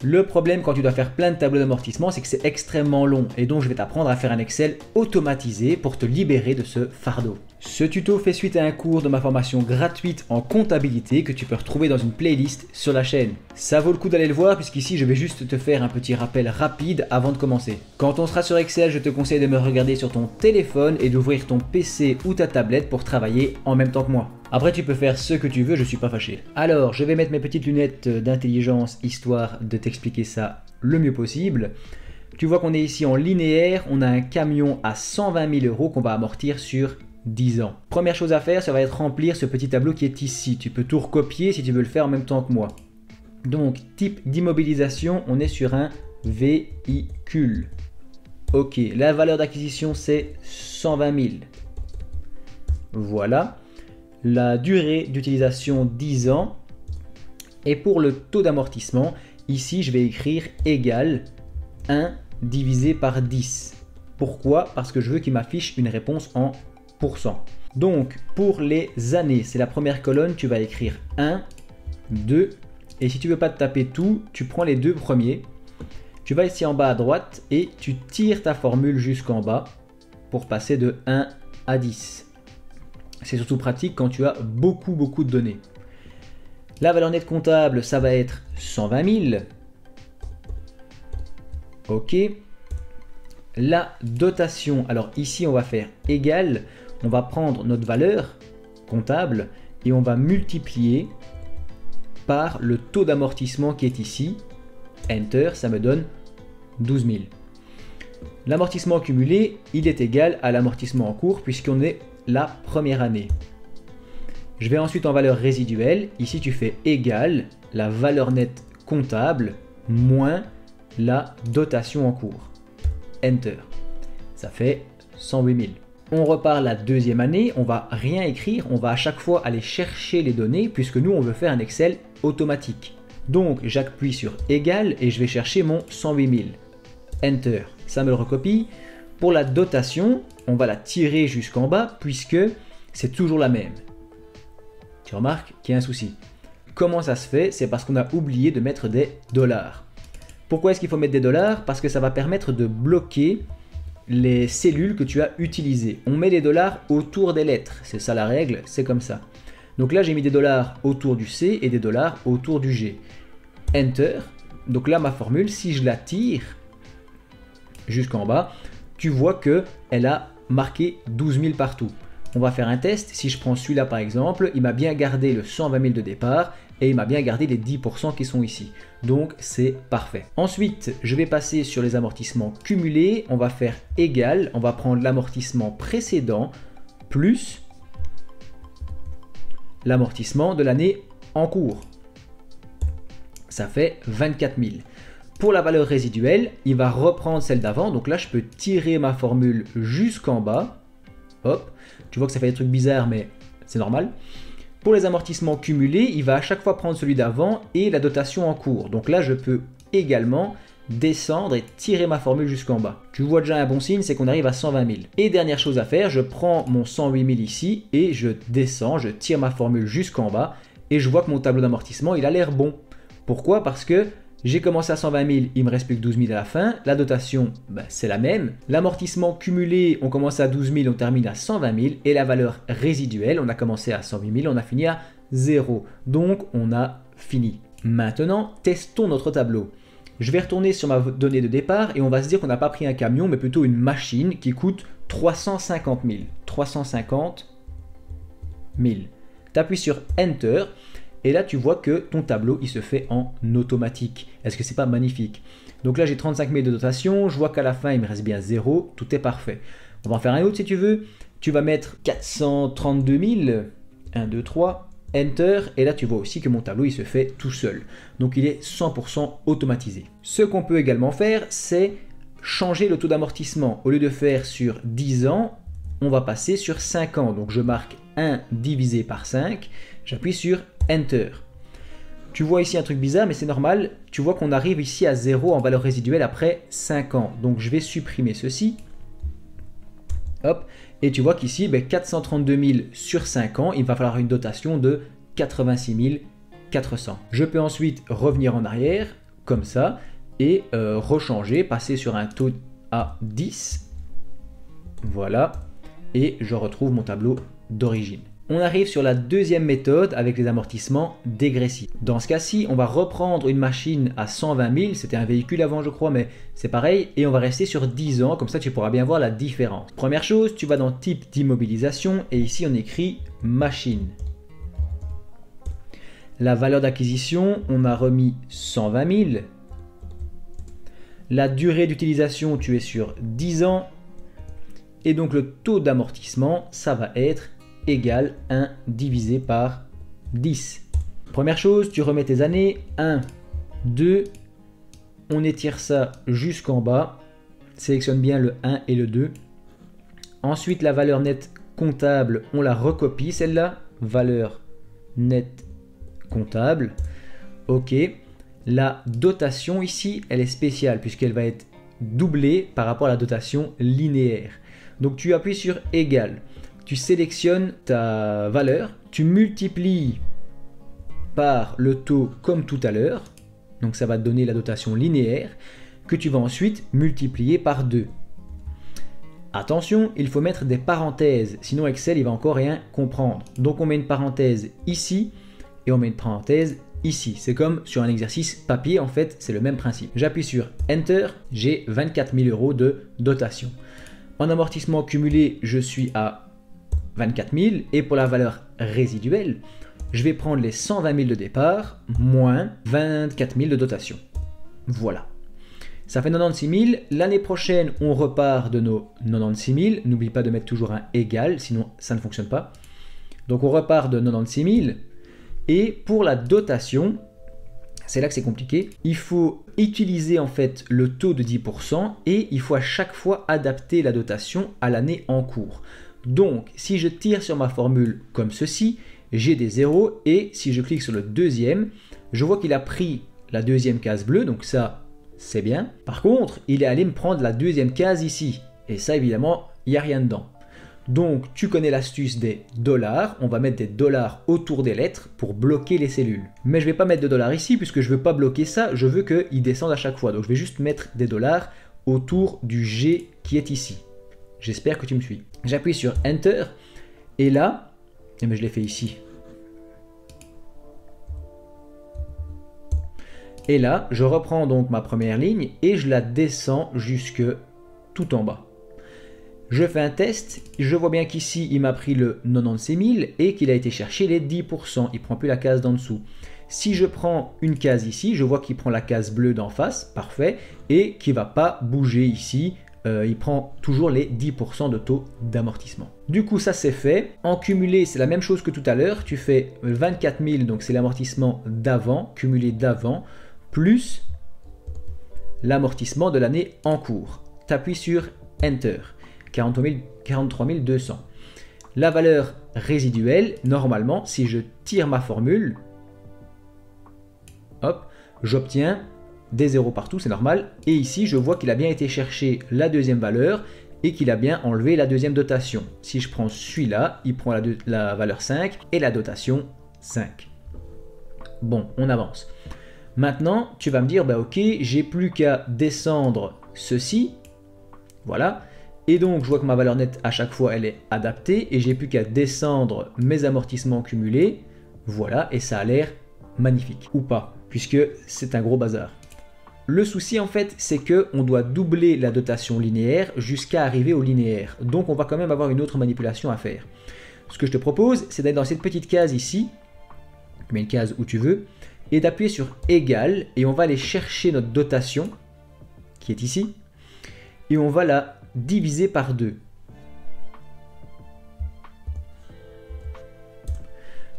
Le problème quand tu dois faire plein de tableaux d'amortissement, c'est que c'est extrêmement long et donc je vais t'apprendre à faire un Excel automatisé pour te libérer de ce fardeau. Ce tuto fait suite à un cours de ma formation gratuite en comptabilité que tu peux retrouver dans une playlist sur la chaîne. Ça vaut le coup d'aller le voir puisqu'ici je vais juste te faire un petit rappel rapide avant de commencer. Quand on sera sur Excel, je te conseille de me regarder sur ton téléphone et d'ouvrir ton PC ou ta tablette pour travailler en même temps que moi. Après tu peux faire ce que tu veux, je suis pas fâché. Alors je vais mettre mes petites lunettes d'intelligence histoire de t'expliquer ça le mieux possible. Tu vois qu'on est ici en linéaire, on a un camion à 120 000 € qu'on va amortir sur 10 ans. Première chose à faire, ça va être remplir ce petit tableau qui est ici. Tu peux tout recopier si tu veux le faire en même temps que moi. Donc type d'immobilisation, on est sur un véhicule. Ok, la valeur d'acquisition c'est 120 000. Voilà. La durée d'utilisation 10 ans. Et pour le taux d'amortissement, ici je vais écrire égal 1 divisé par 10. Pourquoi? Parce que je veux qu'il m'affiche une réponse en pourcent. Donc pour les années, c'est la première colonne, tu vas écrire 1, 2, et si tu veux pas te taper tout, tu prends les deux premiers. Tu vas ici en bas à droite et tu tires ta formule jusqu'en bas pour passer de 1 à 10. C'est surtout pratique quand tu as beaucoup de données. La valeur nette comptable, ça va être 120 000. Ok. La dotation, alors ici on va faire égal, on va prendre notre valeur comptable et on va multiplier par le taux d'amortissement qui est ici. Enter, ça me donne 12 000. L'amortissement cumulé, il est égal à l'amortissement en cours puisqu'on est la première année. Je vais ensuite en valeur résiduelle. Ici, tu fais égal la valeur nette comptable moins la dotation en cours. Enter. Ça fait 108 000. On repart la deuxième année. On va rien écrire. On va à chaque fois aller chercher les données puisque nous, on veut faire un Excel automatique. Donc, j'appuie sur égal et je vais chercher mon 108 000. Enter. Ça me le recopie. Pour la dotation, on va la tirer jusqu'en bas puisque c'est toujours la même. Tu remarques qu'il y a un souci. Comment ça se fait? C'est parce qu'on a oublié de mettre des dollars. Pourquoi est-ce qu'il faut mettre des dollars? Parce que ça va permettre de bloquer les cellules que tu as utilisées. On met des dollars autour des lettres. C'est ça la règle, c'est comme ça. Donc là, j'ai mis des dollars autour du C et des dollars autour du G. Enter. Donc là, ma formule, si je la tire jusqu'en bas, tu vois qu'elle a marqué 12 000 partout. On va faire un test. Si je prends celui-là par exemple, il m'a bien gardé le 120 000 de départ et il m'a bien gardé les 10% qui sont ici. Donc c'est parfait. Ensuite, je vais passer sur les amortissements cumulés. On va faire égal. On va prendre l'amortissement précédent plus l'amortissement de l'année en cours. Ça fait 24 000. Pour la valeur résiduelle, il va reprendre celle d'avant. Donc là, je peux tirer ma formule jusqu'en bas. Hop. Tu vois que ça fait des trucs bizarres, mais c'est normal. Pour les amortissements cumulés, il va à chaque fois prendre celui d'avant et la dotation en cours. Donc là, je peux également descendre et tirer ma formule jusqu'en bas. Tu vois déjà un bon signe, c'est qu'on arrive à 120 000. Et dernière chose à faire, je prends mon 108 000 ici et je descends, je tire ma formule jusqu'en bas et je vois que mon tableau d'amortissement, il a l'air bon. Pourquoi? Parce que j'ai commencé à 120 000, il me reste plus que 12 000 à la fin. La dotation, c'est la même. L'amortissement cumulé, on commence à 12 000, on termine à 120 000. Et la valeur résiduelle, on a commencé à 108 000, on a fini à 0. Donc, on a fini. Maintenant, testons notre tableau. Je vais retourner sur ma donnée de départ et on va se dire qu'on n'a pas pris un camion, mais plutôt une machine qui coûte 350 000. 350 000. Tu appuies sur Enter. Et là, tu vois que ton tableau, il se fait en automatique. Est-ce que c'est pas magnifique? Donc là, j'ai 35 000 de dotation. Je vois qu'à la fin, il me reste bien 0. Tout est parfait. On va en faire un autre si tu veux. Tu vas mettre 432 000. 1, 2, 3. Enter. Et là, tu vois aussi que mon tableau, il se fait tout seul. Donc, il est 100% automatisé. Ce qu'on peut également faire, c'est changer le taux d'amortissement. Au lieu de faire sur 10 ans, on va passer sur 5 ans. Donc, je marque 1 divisé par 5. J'appuie sur Enter. Tu vois ici un truc bizarre, mais c'est normal. Tu vois qu'on arrive ici à 0 en valeur résiduelle après 5 ans. Donc, je vais supprimer ceci. Hop. Et tu vois qu'ici, 432 000 sur 5 ans, il va falloir une dotation de 86 400. Je peux ensuite revenir en arrière, comme ça et rechanger, passer sur un taux à 10. Voilà, et je retrouve mon tableau d'origine. On arrive sur la deuxième méthode avec les amortissements dégressifs. Dans ce cas-ci, on va reprendre une machine à 120 000, c'était un véhicule avant je crois, mais c'est pareil, et on va rester sur 10 ans, comme ça tu pourras bien voir la différence. Première chose, tu vas dans type d'immobilisation, et ici on écrit machine. La valeur d'acquisition, on a remis 120 000. La durée d'utilisation, tu es sur 10 ans. Et donc le taux d'amortissement, ça va être égal 1 divisé par 10. Première chose, tu remets tes années, 1, 2, on étire ça jusqu'en bas, sélectionne bien le 1 et le 2. Ensuite, la valeur nette comptable, on la recopie celle-là, valeur nette comptable. Ok, la dotation ici, elle est spéciale puisqu'elle va être doublée par rapport à la dotation linéaire. Donc tu appuies sur égal. Tu sélectionnes ta valeur, tu multiplies par le taux comme tout à l'heure, donc ça va te donner la dotation linéaire, que tu vas ensuite multiplier par 2. Attention, il faut mettre des parenthèses, sinon Excel il va encore rien comprendre. Donc on met une parenthèse ici, et on met une parenthèse ici. C'est comme sur un exercice papier, en fait, c'est le même principe. J'appuie sur Enter, j'ai 24 000 € de dotation. En amortissement cumulé, je suis à 24 000 et pour la valeur résiduelle, je vais prendre les 120 000 de départ moins 24 000 de dotation. Voilà. Ça fait 96 000. L'année prochaine, on repart de nos 96 000. N'oublie pas de mettre toujours un égal, sinon ça ne fonctionne pas. Donc on repart de 96 000. Et pour la dotation, c'est là que c'est compliqué. Il faut utiliser en fait le taux de 10% et il faut à chaque fois adapter la dotation à l'année en cours. Donc, si je tire sur ma formule comme ceci, j'ai des zéros et si je clique sur le deuxième, je vois qu'il a pris la deuxième case bleue, donc ça, c'est bien. Par contre, il est allé me prendre la deuxième case ici et ça, évidemment, il n'y a rien dedans. Donc, tu connais l'astuce des dollars. On va mettre des dollars autour des lettres pour bloquer les cellules. Mais je ne vais pas mettre de dollars ici puisque je ne veux pas bloquer ça. Je veux qu'il descende à chaque fois. Donc, je vais juste mettre des dollars autour du G qui est ici. J'espère que tu me suis. J'appuie sur Enter. Et là, mais je l'ai fait ici. Et là, je reprends donc ma première ligne et je la descends jusque tout en bas. Je fais un test, je vois bien qu'ici, il m'a pris le 96 000 et qu'il a été chercher les 10%. Il ne prend plus la case d'en dessous. Si je prends une case ici, je vois qu'il prend la case bleue d'en face, parfait, et qu'il ne va pas bouger ici. Il prend toujours les 10% de taux d'amortissement. Du coup, ça c'est fait. En cumulé, c'est la même chose que tout à l'heure. Tu fais 24 000, donc c'est l'amortissement d'avant, cumulé d'avant, plus l'amortissement de l'année en cours. Tu appuies sur Enter. 43 200. La valeur résiduelle, normalement, si je tire ma formule, hop, j'obtiens des zéros partout, c'est normal. Et ici, je vois qu'il a bien été chercher la deuxième valeur et qu'il a bien enlevé la deuxième dotation. Si je prends celui-là, il prend la valeur 5 et la dotation 5. Bon, on avance. Maintenant, tu vas me dire, bah ok, j'ai plus qu'à descendre ceci. Voilà. Et donc, je vois que ma valeur nette, à chaque fois, elle est adaptée. Et j'ai plus qu'à descendre mes amortissements cumulés. Voilà, et ça a l'air magnifique. Ou pas, puisque c'est un gros bazar. Le souci, en fait, c'est qu'on doit doubler la dotation linéaire jusqu'à arriver au linéaire. Donc, on va quand même avoir une autre manipulation à faire. Ce que je te propose, c'est d'aller dans cette petite case ici. Tu mets une case où tu veux. Et d'appuyer sur égal. Et on va aller chercher notre dotation, qui est ici. Et on va la divisé par 2.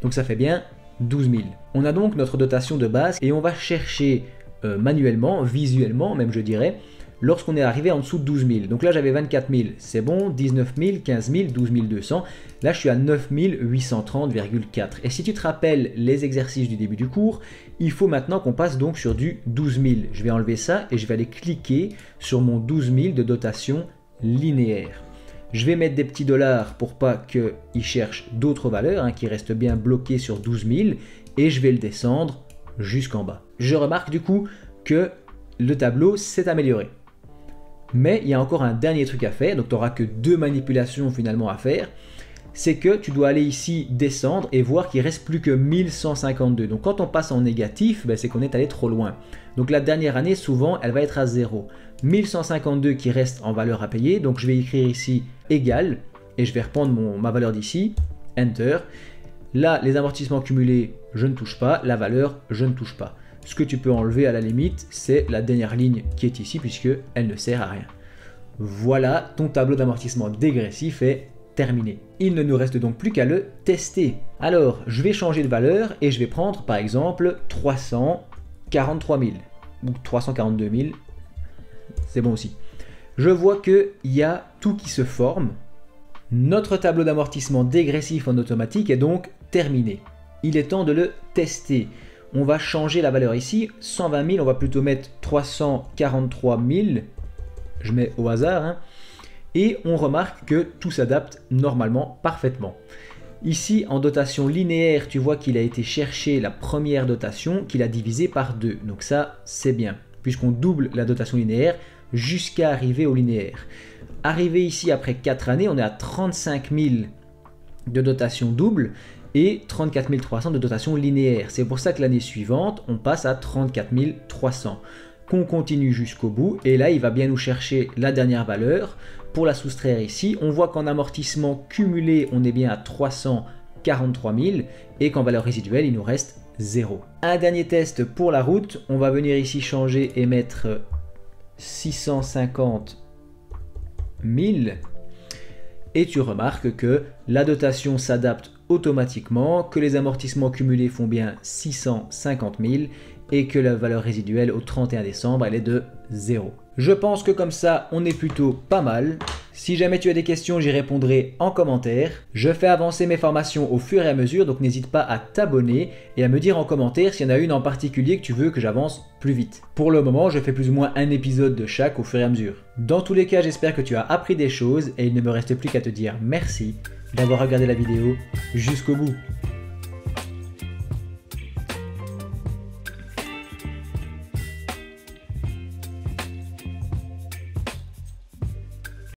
Donc ça fait bien 12 000. On a donc notre dotation de base et on va chercher manuellement, visuellement même je dirais, lorsqu'on est arrivé en dessous de 12 000. Donc là j'avais 24 000, c'est bon, 19 000, 15 000, 12 200. Là je suis à 9 830,4. Et si tu te rappelles les exercices du début du cours, il faut maintenant qu'on passe donc sur du 12 000. Je vais enlever ça et je vais aller cliquer sur mon 12 000 de dotation linéaire. Je vais mettre des petits dollars pour pas qu'il cherche d'autres valeurs, qui restent bien bloquées sur 12 000 et je vais le descendre jusqu'en bas. Je remarque du coup que le tableau s'est amélioré. Mais il y a encore un dernier truc à faire, donc tu n'auras que 2 manipulations finalement à faire. C'est que tu dois aller ici descendre et voir qu'il ne reste plus que 1152. Donc quand on passe en négatif, c'est qu'on est allé trop loin. Donc la dernière année, souvent, elle va être à 0. 1152 qui reste en valeur à payer, donc je vais écrire ici égal, et je vais reprendre ma valeur d'ici, Enter. Là, les amortissements cumulés, je ne touche pas, la valeur, je ne touche pas. Ce que tu peux enlever à la limite, c'est la dernière ligne qui est ici, puisqu'elle ne sert à rien. Voilà, ton tableau d'amortissement dégressif est terminé. Il ne nous reste donc plus qu'à le tester. Alors, je vais changer de valeur et je vais prendre par exemple 343 000 ou 342 000. C'est bon aussi. Je vois qu'il y a tout qui se forme. Notre tableau d'amortissement dégressif en automatique est donc terminé. Il est temps de le tester. On va changer la valeur ici. 120 000, on va plutôt mettre 343 000. Je mets au hasard, hein. Et on remarque que tout s'adapte normalement parfaitement. Ici, en dotation linéaire, tu vois qu'il a été chercher la première dotation qu'il a divisée par 2. Donc ça, c'est bien, puisqu'on double la dotation linéaire jusqu'à arriver au linéaire. Arrivé ici après 4 années, on est à 35 000 de dotation double et 34 300 de dotation linéaire. C'est pour ça que l'année suivante, on passe à 34 300. Qu'on continue jusqu'au bout, et là, il va bien nous chercher la dernière valeur. Pour la soustraire ici, on voit qu'en amortissement cumulé, on est bien à 343 000 et qu'en valeur résiduelle, il nous reste 0. Un dernier test pour la route, on va venir ici changer et mettre 650 000 et tu remarques que la dotation s'adapte automatiquement, que les amortissements cumulés font bien 650 000 et que la valeur résiduelle au 31 décembre, elle est de 0. Je pense que comme ça, on est plutôt pas mal. Si jamais tu as des questions, j'y répondrai en commentaire. Je fais avancer mes formations au fur et à mesure, donc n'hésite pas à t'abonner et à me dire en commentaire s'il y en a une en particulier que tu veux que j'avance plus vite. Pour le moment, je fais plus ou moins un épisode de chaque au fur et à mesure. Dans tous les cas, j'espère que tu as appris des choses et il ne me reste plus qu'à te dire merci d'avoir regardé la vidéo jusqu'au bout.